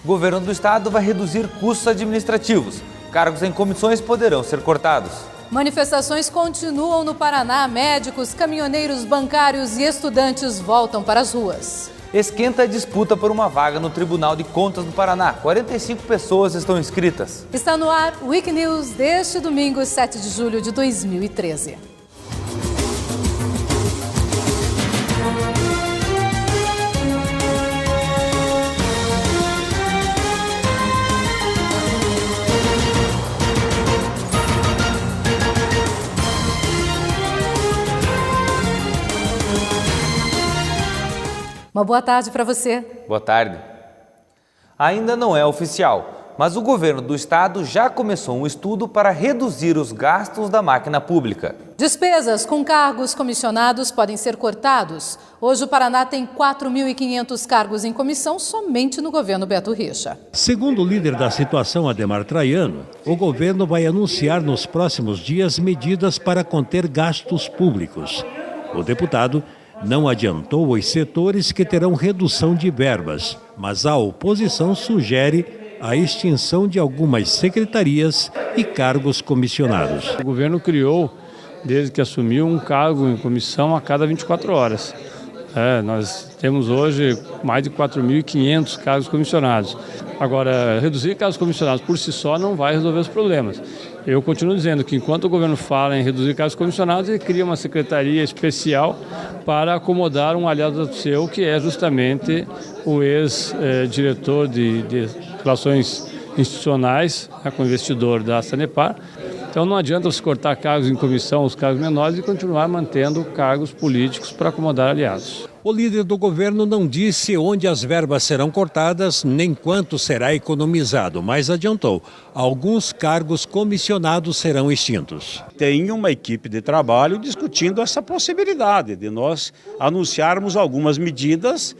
O governo do estado vai reduzir custos administrativos. Cargos em comissões poderão ser cortados. Manifestações continuam no Paraná. Médicos, caminhoneiros, bancários e estudantes voltam para as ruas. Esquenta a disputa por uma vaga no Tribunal de Contas do Paraná. 45 pessoas estão inscritas. Está no ar o Week News deste domingo, 7 de julho de 2013. Uma boa tarde para você. Boa tarde. Ainda não é oficial, mas o governo do estado já começou um estudo para reduzir os gastos da máquina pública. Despesas com cargos comissionados podem ser cortados. Hoje o Paraná tem 4.500 cargos em comissão somente no governo Beto Richa. Segundo o líder da situação, Ademar Traiano, o governo vai anunciar nos próximos dias medidas para conter gastos públicos. O deputado não adiantou os setores que terão redução de verbas, mas a oposição sugere a extinção de algumas secretarias e cargos comissionados. O governo criou, desde que assumiu, um cargo em comissão a cada 24 horas. Nós temos hoje mais de 4.500 cargos comissionados. Agora, reduzir cargos comissionados por si só não vai resolver os problemas. Eu continuo dizendo que enquanto o governo fala em reduzir cargos comissionados, ele cria uma secretaria especial para acomodar um aliado seu, que é justamente o ex-diretor de Relações Institucionais, com o investidor da Sanepar. Então não adianta se cortar cargos em comissão, os cargos menores, e continuar mantendo cargos políticos para acomodar aliados. O líder do governo não disse onde as verbas serão cortadas nem quanto será economizado, mas adiantou: alguns cargos comissionados serão extintos. Tem uma equipe de trabalho discutindo essa possibilidade de nós anunciarmos algumas medidas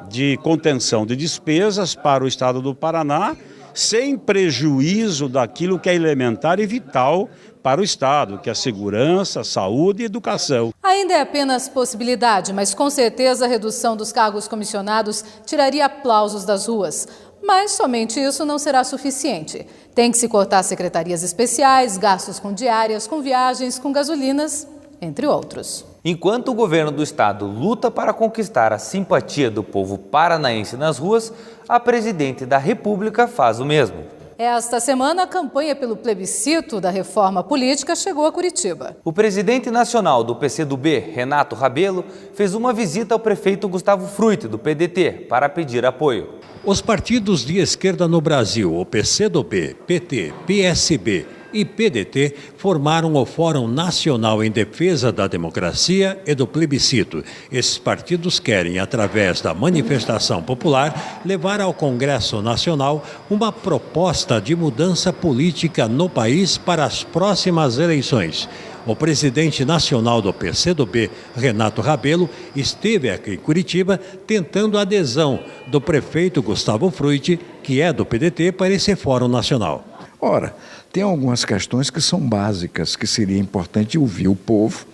de contenção de despesas para o estado do Paraná, sem prejuízo daquilo que é elementar e vital para o estado, que é a segurança, saúde e educação. Ainda é apenas possibilidade, mas com certeza a redução dos cargos comissionados tiraria aplausos das ruas. Mas somente isso não será suficiente. Tem que se cortar secretarias especiais, gastos com diárias, com viagens, com gasolinas, entre outros. Enquanto o governo do estado luta para conquistar a simpatia do povo paranaense nas ruas, a presidente da República faz o mesmo. Esta semana, a campanha pelo plebiscito da reforma política chegou a Curitiba. O presidente nacional do PCdoB, Renato Rabelo, fez uma visita ao prefeito Gustavo Frutti, do PDT, para pedir apoio. Os partidos de esquerda no Brasil, o PCdoB, PT, PSB e PDT, formaram o Fórum Nacional em Defesa da Democracia e do Plebiscito. Esses partidos querem, através da manifestação popular, levar ao Congresso Nacional uma proposta de mudança política no país para as próximas eleições. O presidente nacional do PCdoB, Renato Rabelo, esteve aqui em Curitiba tentando a adesão do prefeito Gustavo Frutti, que é do PDT, para esse Fórum Nacional. Ora, tem algumas questões que são básicas, que seria importante ouvir o povo,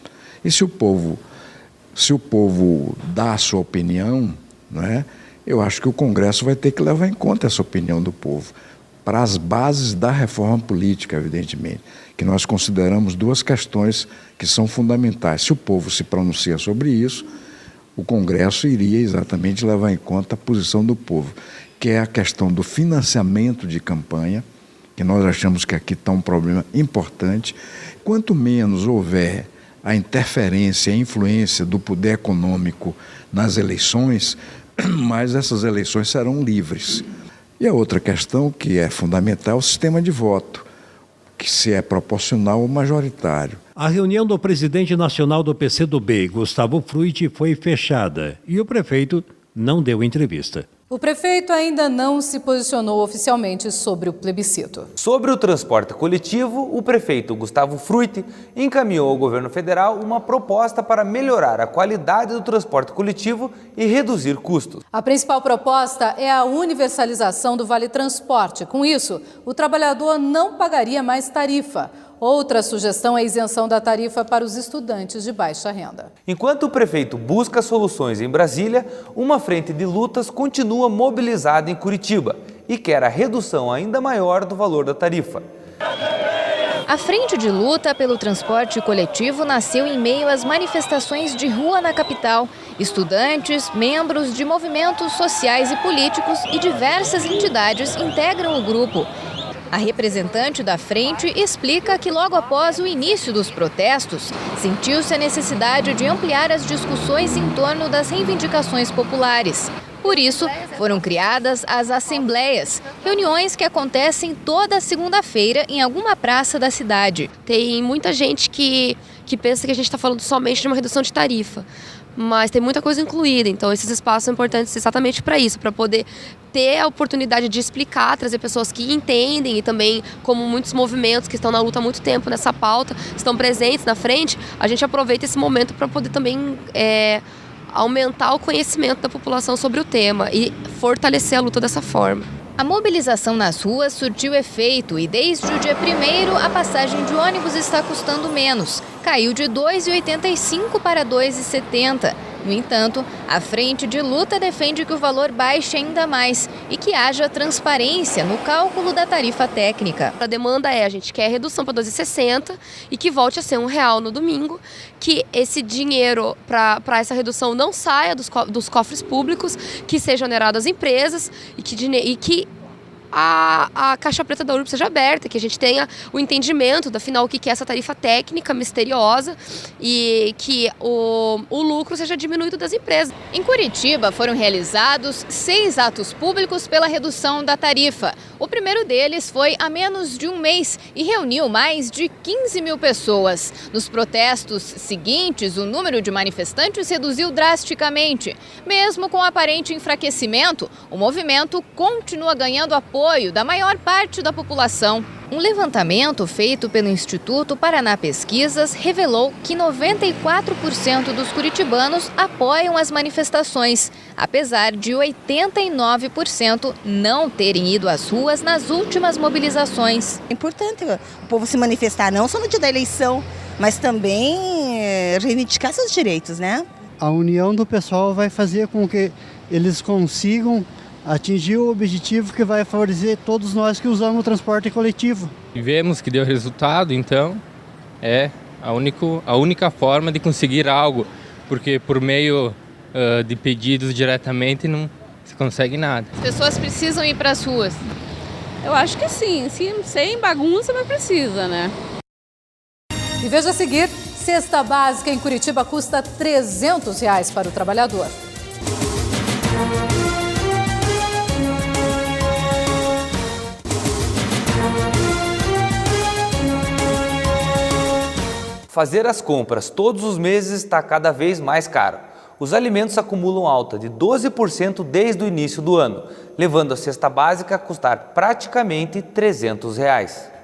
e se o povo dá a sua opinião, não é? Eu acho que o Congresso vai ter que levar em conta essa opinião do povo, para as bases da reforma política, evidentemente, que nós consideramos duas questões que são fundamentais. Se o povo se pronuncia sobre isso, o Congresso iria exatamente levar em conta a posição do povo, que é a questão do financiamento de campanha, que nós achamos que aqui está um problema importante. Quanto menos houver a interferência, a influência do poder econômico nas eleições, mais essas eleições serão livres. E a outra questão que é fundamental é o sistema de voto, que se é proporcional ou majoritário. A reunião do presidente nacional do PCdoB, Gustavo Frutti, foi fechada e o prefeito não deu entrevista. O prefeito ainda não se posicionou oficialmente sobre o plebiscito. Sobre o transporte coletivo, o prefeito Gustavo Frutti encaminhou ao governo federal uma proposta para melhorar a qualidade do transporte coletivo e reduzir custos. A principal proposta é a universalização do Vale Transporte. Com isso, o trabalhador não pagaria mais tarifa. Outra sugestão é a isenção da tarifa para os estudantes de baixa renda. Enquanto o prefeito busca soluções em Brasília, uma frente de lutas continua mobilizada em Curitiba. e quer a redução ainda maior do valor da tarifa. A Frente de Luta pelo Transporte Coletivo nasceu em meio às manifestações de rua na capital. Estudantes, membros de movimentos sociais e políticos e diversas entidades integram o grupo. A representante da frente explica que logo após o início dos protestos, sentiu-se a necessidade de ampliar as discussões em torno das reivindicações populares. Por isso, foram criadas as assembleias, reuniões que acontecem toda segunda-feira em alguma praça da cidade. Tem muita gente que pensa que a gente está falando somente de uma redução de tarifa, mas tem muita coisa incluída, então esses espaços são importantes exatamente para isso, para poder ter a oportunidade de explicar, trazer pessoas que entendem e também, como muitos movimentos que estão na luta há muito tempo nessa pauta, estão presentes na frente, a gente aproveita esse momento para poder também aumentar o conhecimento da população sobre o tema e fortalecer a luta dessa forma. A mobilização nas ruas surtiu efeito e desde o dia 1º a passagem de ônibus está custando menos. Caiu de R$ 2,85 para R$ 2,70. No entanto, a Frente de Luta defende que o valor baixe ainda mais e que haja transparência no cálculo da tarifa técnica. A demanda a gente quer redução para R$ 2,60 e que volte a ser R$1 no domingo, que esse dinheiro para essa redução não saia dos cofres públicos, que seja onerado às empresas e que a caixa preta da URB seja aberta, que a gente tenha o entendimento, afinal, o que é essa tarifa técnica misteriosa e que o lucro seja diminuído das empresas. Em Curitiba foram realizados 6 atos públicos pela redução da tarifa. O primeiro deles foi há menos de um mês e reuniu mais de 15 mil pessoas. Nos protestos seguintes, o número de manifestantes reduziu drasticamente. Mesmo com o aparente enfraquecimento, o movimento continua ganhando apoio da maior parte da população. Um levantamento feito pelo Instituto Paraná Pesquisas revelou que 94% dos curitibanos apoiam as manifestações, apesar de 89% não terem ido às ruas nas últimas mobilizações. É importante o povo se manifestar não só no dia da eleição, mas também reivindicar seus direitos, né? A união do pessoal vai fazer com que eles consigam atingir o objetivo que vai favorecer todos nós que usamos o transporte coletivo. E vemos que deu resultado, então é a única forma de conseguir algo, porque por meio de pedidos diretamente não se consegue nada. As pessoas precisam ir para as ruas? Eu acho que sim, sem bagunça, mas precisa, né? E veja a seguir, cesta básica em Curitiba custa R$ 300 para o trabalhador. Fazer as compras todos os meses está cada vez mais caro. Os alimentos acumulam alta de 12% desde o início do ano, levando a cesta básica a custar praticamente R$ 300.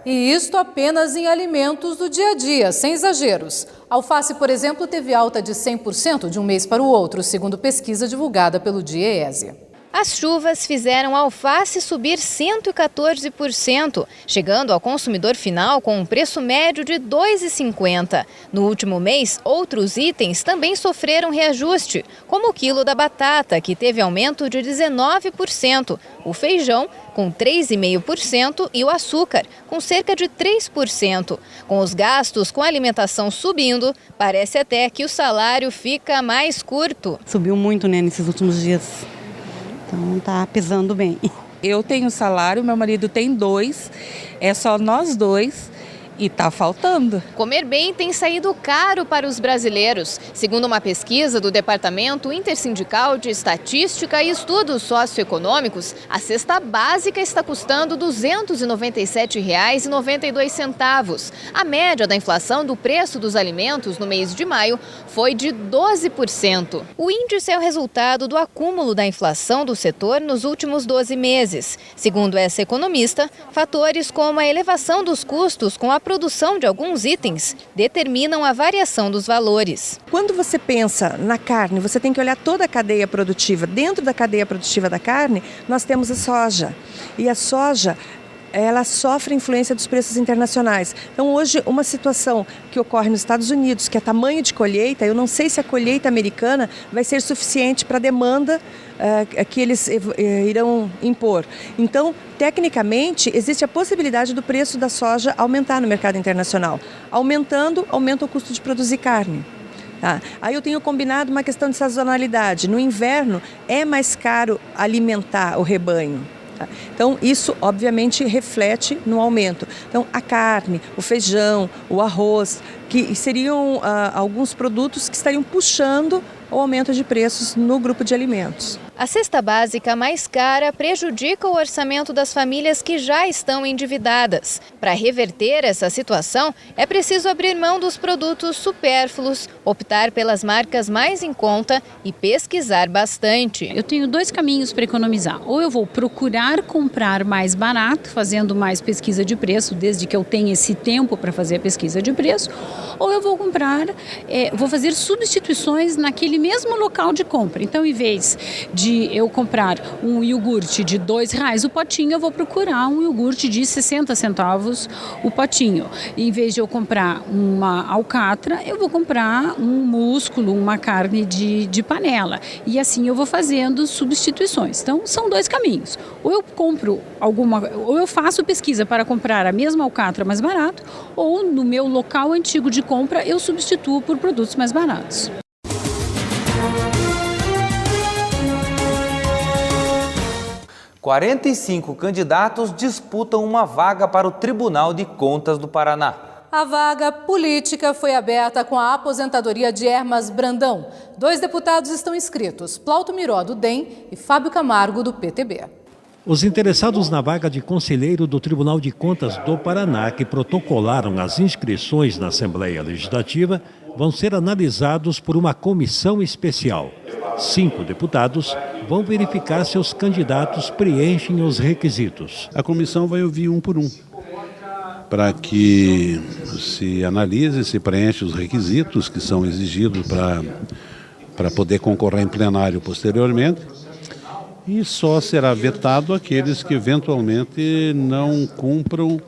E isto apenas em alimentos do dia a dia, sem exageros. A alface, por exemplo, teve alta de 100% de um mês para o outro, segundo pesquisa divulgada pelo DIEESE. As chuvas fizeram a alface subir 114%, chegando ao consumidor final com um preço médio de R$ 2,50. No último mês, outros itens também sofreram reajuste, como o quilo da batata, que teve aumento de 19%, o feijão, com 3,5%, e o açúcar, com cerca de 3%. Com os gastos com alimentação subindo, parece até que o salário fica mais curto. Subiu muito, né, nesses últimos dias. Então tá pesando bem. Eu tenho salário, meu marido tem 2, é só nós 2 e tá faltando. Comer bem tem saído caro para os brasileiros. Segundo uma pesquisa do Departamento Intersindical de Estatística e Estudos Socioeconômicos, a cesta básica está custando R$ 297,92. A média da inflação do preço dos alimentos no mês de maio foi de 12%. O índice é o resultado do acúmulo da inflação do setor nos últimos 12 meses. Segundo essa economista, fatores como a elevação dos custos com a produção de alguns itens determinam a variação dos valores. Quando você pensa na carne, você tem que olhar toda a cadeia produtiva. Dentro da cadeia produtiva da carne, nós temos a soja. E a soja ela sofre a influência dos preços internacionais. Então, hoje, uma situação que ocorre nos Estados Unidos, que é tamanho de colheita, eu não sei se a colheita americana vai ser suficiente para a demanda que eles irão impor. Então, tecnicamente, existe a possibilidade do preço da soja aumentar no mercado internacional. Aumentando, aumenta o custo de produzir carne. Tá? Aí eu tenho combinado uma questão de sazonalidade. No inverno é mais caro alimentar o rebanho. Tá? Então isso obviamente reflete no aumento. Então a carne, o feijão, o arroz, que seriam alguns produtos que estariam puxando o aumento de preços no grupo de alimentos. A cesta básica mais cara prejudica o orçamento das famílias que já estão endividadas. Para reverter essa situação, é preciso abrir mão dos produtos supérfluos, optar pelas marcas mais em conta e pesquisar bastante. Eu tenho 2 caminhos para economizar. Ou eu vou procurar comprar mais barato, fazendo mais pesquisa de preço, desde que eu tenha esse tempo para fazer a pesquisa de preço, ou eu vou vou fazer substituições naquele mesmo local de compra. Então, em vez de eu comprar um iogurte de R$2 o potinho, eu vou procurar um iogurte de 60 centavos o potinho. Em vez de eu comprar uma alcatra, eu vou comprar um músculo, uma carne de panela. E assim eu vou fazendo substituições. Então, são 2 caminhos. Ou eu compro ou eu faço pesquisa para comprar a mesma alcatra mais barato, ou no meu local antigo de compra eu substituo por produtos mais baratos. – 45 candidatos disputam uma vaga para o Tribunal de Contas do Paraná. A vaga política foi aberta com a aposentadoria de Hermas Brandão. 2 deputados estão inscritos, Plauto Miró, do DEM, e Fábio Camargo, do PTB. Os interessados na vaga de conselheiro do Tribunal de Contas do Paraná, que protocolaram as inscrições na Assembleia Legislativa, vão ser analisados por uma comissão especial. 5 deputados vão verificar se os candidatos preenchem os requisitos. A comissão vai ouvir um por um, para que se analise, se preenche os requisitos que são exigidos para poder concorrer em plenário posteriormente. E só será vetado aqueles que eventualmente não cumpram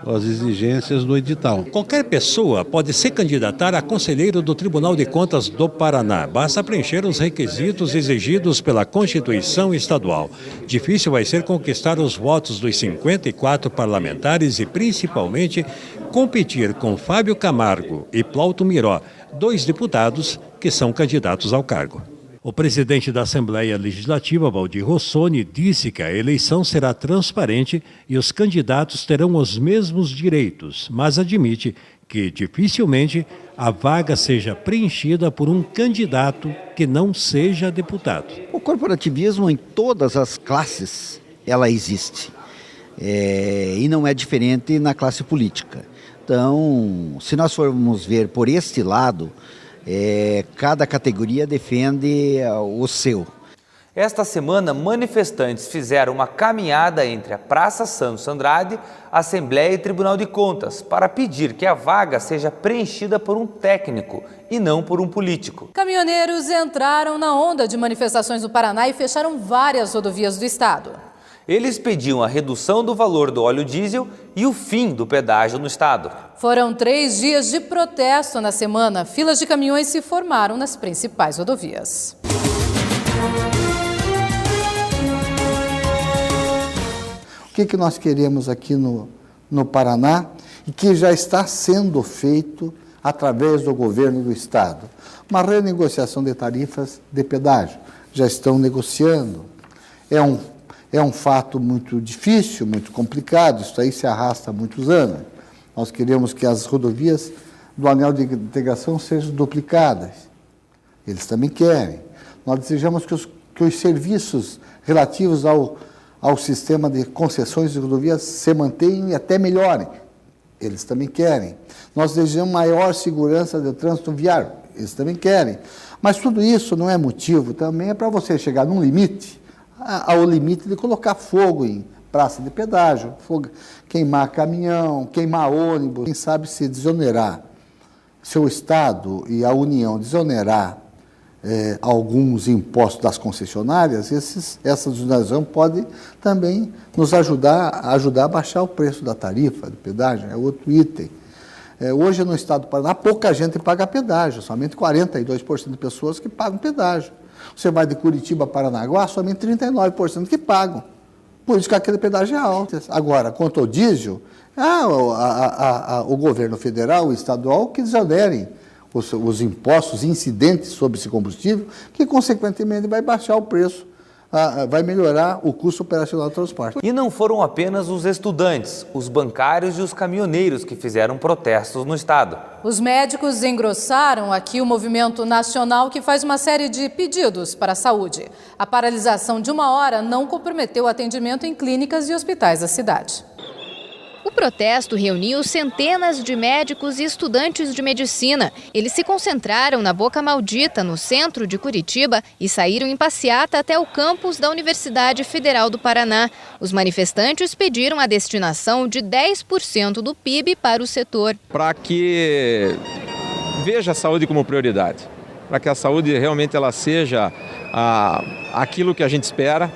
as exigências do edital. Qualquer pessoa pode se candidatar a conselheiro do Tribunal de Contas do Paraná. Basta preencher os requisitos exigidos pela Constituição Estadual. Difícil vai ser conquistar os votos dos 54 parlamentares e, principalmente, competir com Fábio Camargo e Plauto Miró, 2 deputados que são candidatos ao cargo. O presidente da Assembleia Legislativa, Valdir Rossoni, disse que a eleição será transparente e os candidatos terão os mesmos direitos, mas admite que dificilmente a vaga seja preenchida por um candidato que não seja deputado. O corporativismo em todas as classes, ela existe. E não é diferente na classe política. Então, se nós formos ver por este lado, cada categoria defende o seu. Esta semana, manifestantes fizeram uma caminhada entre a Praça Santos Andrade, Assembleia e Tribunal de Contas para pedir que a vaga seja preenchida por um técnico e não por um político. Caminhoneiros entraram na onda de manifestações no Paraná e fecharam várias rodovias do estado. Eles pediam a redução do valor do óleo diesel e o fim do pedágio no estado. Foram 3 dias de protesto na semana. Filas de caminhões se formaram nas principais rodovias. O que nós queremos aqui no Paraná e que já está sendo feito através do governo do estado? Uma renegociação de tarifas de pedágio. Já estão negociando. É um fato muito difícil, muito complicado, isso aí se arrasta há muitos anos. Nós queremos que as rodovias do anel de integração sejam duplicadas. Eles também querem. Nós desejamos que os serviços relativos ao sistema de concessões de rodovias se mantenham e até melhorem. Eles também querem. Nós desejamos maior segurança do trânsito viário. Eles também querem. Mas tudo isso não é motivo, também é para você chegar num limite, ao limite de colocar fogo em praça de pedágio, queimar caminhão, queimar ônibus. Quem sabe se desonerar, se o Estado e a União desonerar alguns impostos das concessionárias, essa desoneração pode também nos ajudar a baixar o preço da tarifa, do pedágio, é outro item. Hoje no estado do Paraná, pouca gente paga pedágio, somente 42% de pessoas que pagam pedágio. Você vai de Curitiba a Paranaguá, somente 39% que pagam. Por isso que aquele pedágio é alto. Agora, quanto ao diesel, o governo federal, o estadual, que desonerem os impostos incidentes sobre esse combustível, que consequentemente vai baixar o preço, vai melhorar o custo operacional do transporte. E não foram apenas os estudantes, os bancários e os caminhoneiros que fizeram protestos no estado. Os médicos engrossaram aqui o movimento nacional que faz uma série de pedidos para a saúde. A paralisação de 1 hora não comprometeu o atendimento em clínicas e hospitais da cidade. O protesto reuniu centenas de médicos e estudantes de medicina. Eles se concentraram na Boca Maldita, no centro de Curitiba, e saíram em passeata até o campus da Universidade Federal do Paraná. Os manifestantes pediram a destinação de 10% do PIB para o setor. Para que veja a saúde como prioridade, para que a saúde realmente ela seja aquilo que a gente espera,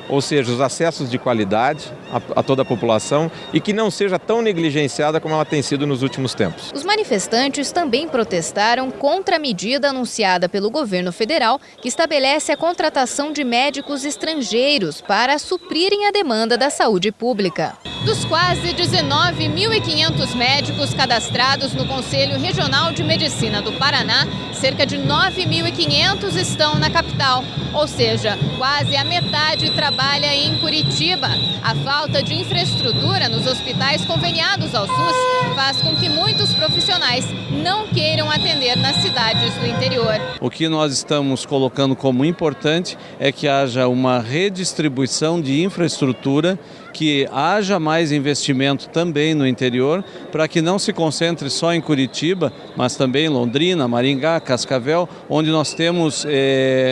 ou seja, os acessos de qualidade a toda a população e que não seja tão negligenciada como ela tem sido nos últimos tempos. Os manifestantes também protestaram contra a medida anunciada pelo governo federal que estabelece a contratação de médicos estrangeiros para suprirem a demanda da saúde pública. Dos quase 19.500 médicos cadastrados no Conselho Regional de Medicina do Paraná, cerca de 9.500 estão na capital, ou seja, quase a metade trabalha em Curitiba. A falta de infraestrutura nos hospitais conveniados ao SUS faz com que muitos profissionais não queiram atender nas cidades do interior. O que nós estamos colocando como importante é que haja uma redistribuição de infraestrutura, que haja mais investimento também no interior, para que não se concentre só em Curitiba, mas também em Londrina, Maringá, Cascavel, onde nós temos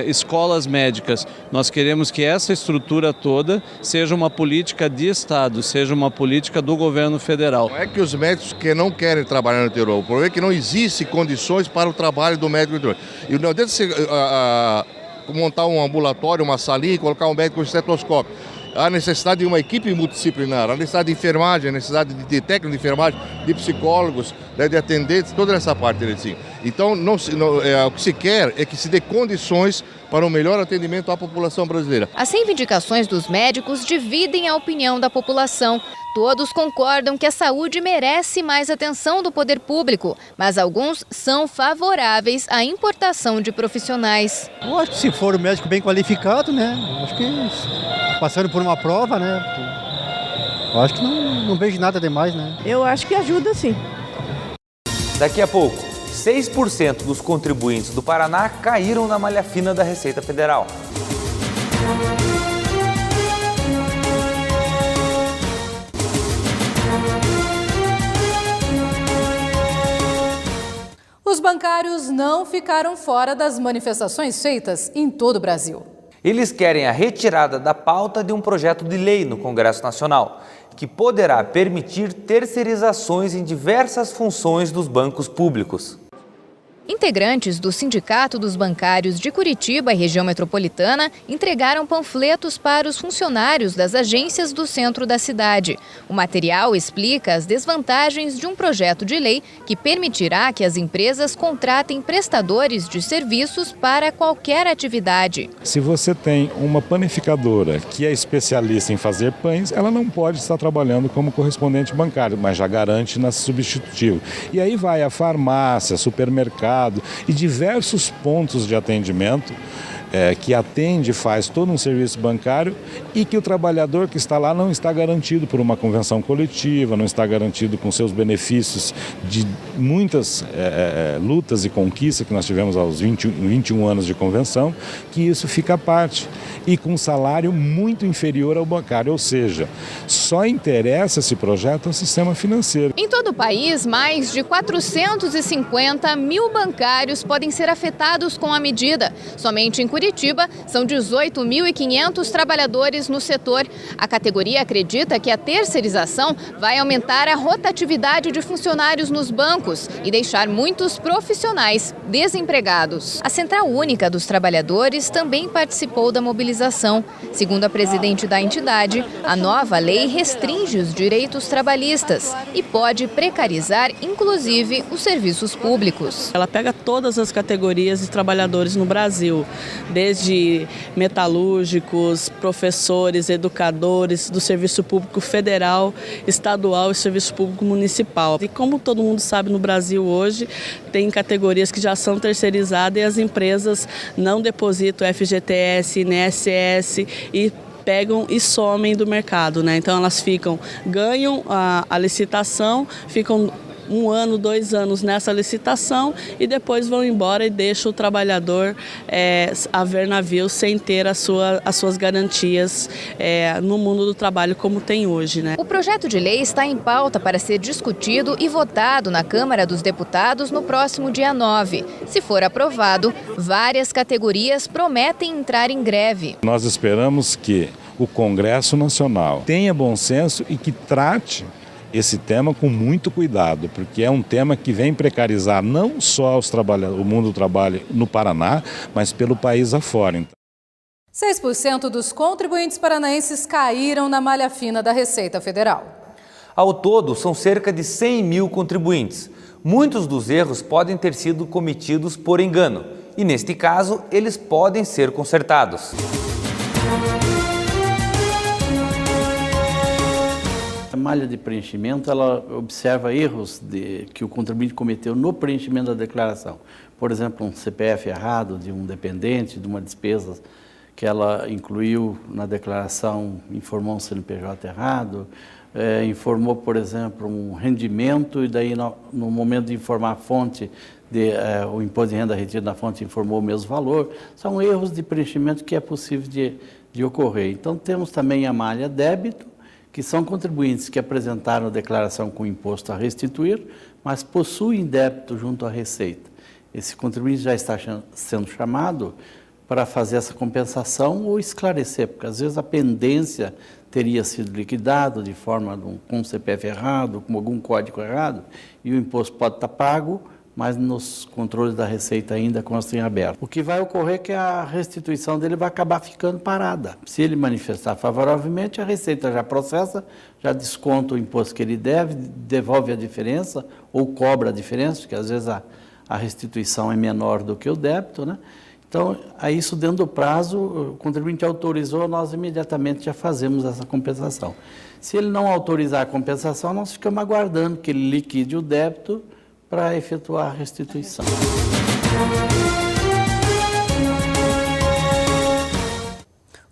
escolas médicas. Nós queremos que essa estrutura toda seja uma política de Estado, seja uma política do governo federal. Não é que os médicos que não querem trabalhar no interior, o problema é que não existem condições para o trabalho do médico no interior. E não adianta você montar um ambulatório, uma salinha e colocar um médico com estetoscópio. Há necessidade de uma equipe multidisciplinar, há necessidade de enfermagem, há necessidade de técnico de enfermagem, de psicólogos, de atendentes, toda essa parte. Assim. Então, o que se quer é que se dê condições para um melhor atendimento à população brasileira. As reivindicações dos médicos dividem a opinião da população. Todos concordam que a saúde merece mais atenção do poder público, mas alguns são favoráveis à importação de profissionais. Eu acho que se for um médico bem qualificado, né? Acho que passando por uma prova, né? Eu acho que não vejo nada demais, né? Eu acho que ajuda sim. Daqui a pouco, 6% dos contribuintes do Paraná caíram na malha fina da Receita Federal. Os bancários não ficaram fora das manifestações feitas em todo o Brasil. Eles querem a retirada da pauta de um projeto de lei no Congresso Nacional, que poderá permitir terceirizações em diversas funções dos bancos públicos. Integrantes do Sindicato dos Bancários de Curitiba e região metropolitana entregaram panfletos para os funcionários das agências do centro da cidade. O material explica as desvantagens de um projeto de lei que permitirá que as empresas contratem prestadores de serviços para qualquer atividade. Se você tem uma panificadora que é especialista em fazer pães, ela não pode estar trabalhando como correspondente bancário, mas já garante na substitutivo. E aí vai a farmácia, supermercado, e diversos pontos de atendimento que atende e faz todo um serviço bancário e que o trabalhador que está lá não está garantido por uma convenção coletiva, não está garantido com seus benefícios de muitas lutas e conquistas que nós tivemos aos 21 anos de convenção, que isso fica à parte e com um salário muito inferior ao bancário, ou seja, só interessa esse projeto ao sistema financeiro. Em todo o país, mais de 450 mil bancários podem ser afetados com a medida. Somente em Curitiba, são 18.500 trabalhadores no setor. A categoria acredita que a terceirização vai aumentar a rotatividade de funcionários nos bancos e deixar muitos profissionais desempregados. A Central Única dos Trabalhadores também participou da mobilização. Segundo a presidente da entidade, a nova lei restringe os direitos trabalhistas e pode precarizar, inclusive, os serviços públicos. Ela pega todas as categorias de trabalhadores no Brasil, desde metalúrgicos, professores, educadores do serviço público federal, estadual e serviço público municipal. E como todo mundo sabe, no Brasil hoje tem categorias que já são terceirizadas e as empresas não depositam FGTS, INSS e pegam e somem do mercado, né? Então elas ganham a licitação, ficam 1 ano, 2 anos nessa licitação e depois vão embora e deixam o trabalhador a ver navios sem ter as suas garantias no mundo do trabalho como tem hoje, né? O projeto de lei está em pauta para ser discutido e votado na Câmara dos Deputados no próximo dia 9. Se for aprovado, várias categorias prometem entrar em greve. Nós esperamos que o Congresso Nacional tenha bom senso e que trate esse tema com muito cuidado, porque é um tema que vem precarizar não só o mundo do trabalho no Paraná, mas pelo país afora. 6% dos contribuintes paranaenses caíram na malha fina da Receita Federal. Ao todo, são cerca de 100 mil contribuintes. Muitos dos erros podem ter sido cometidos por engano e, neste caso, eles podem ser consertados. A malha de preenchimento, ela observa erros que o contribuinte cometeu no preenchimento da declaração. Por exemplo, um CPF errado de um dependente, de uma despesa que ela incluiu na declaração, informou um CNPJ errado, informou, por exemplo, um rendimento e daí no momento de informar a fonte, o imposto de renda retido na fonte informou o mesmo valor. São erros de preenchimento que é possível de ocorrer. Então temos também a malha débito, que são contribuintes que apresentaram a declaração com imposto a restituir, mas possuem débito junto à Receita. Esse contribuinte já está sendo chamado para fazer essa compensação ou esclarecer, porque às vezes a pendência teria sido liquidada de forma com um CPF errado, com algum código errado, e o imposto pode estar pago, mas nos controles da Receita ainda constam em aberto. O que vai ocorrer é que a restituição dele vai acabar ficando parada. Se ele manifestar favoravelmente, a Receita já processa, já desconta o imposto que ele deve, devolve a diferença ou cobra a diferença, porque às vezes a restituição é menor do que o débito, né? Então, a isso dentro do prazo, o contribuinte autorizou, nós imediatamente já fazemos essa compensação. Se ele não autorizar a compensação, nós ficamos aguardando que ele liquide o débito para efetuar a restituição.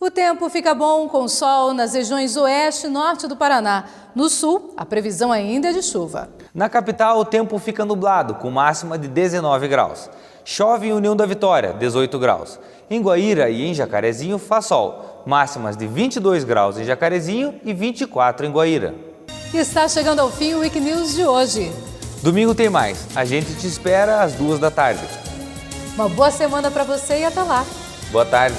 O tempo fica bom com sol nas regiões oeste e norte do Paraná. No sul, a previsão ainda é de chuva. Na capital, o tempo fica nublado, com máxima de 19 graus. Chove em União da Vitória, 18 graus. Em Guaíra e em Jacarezinho faz sol, máximas de 22 graus em Jacarezinho e 24 em Guaíra. E está chegando ao fim o Week News de hoje. Domingo tem mais. A gente te espera às 2 da tarde. Uma boa semana para você e até lá. Boa tarde.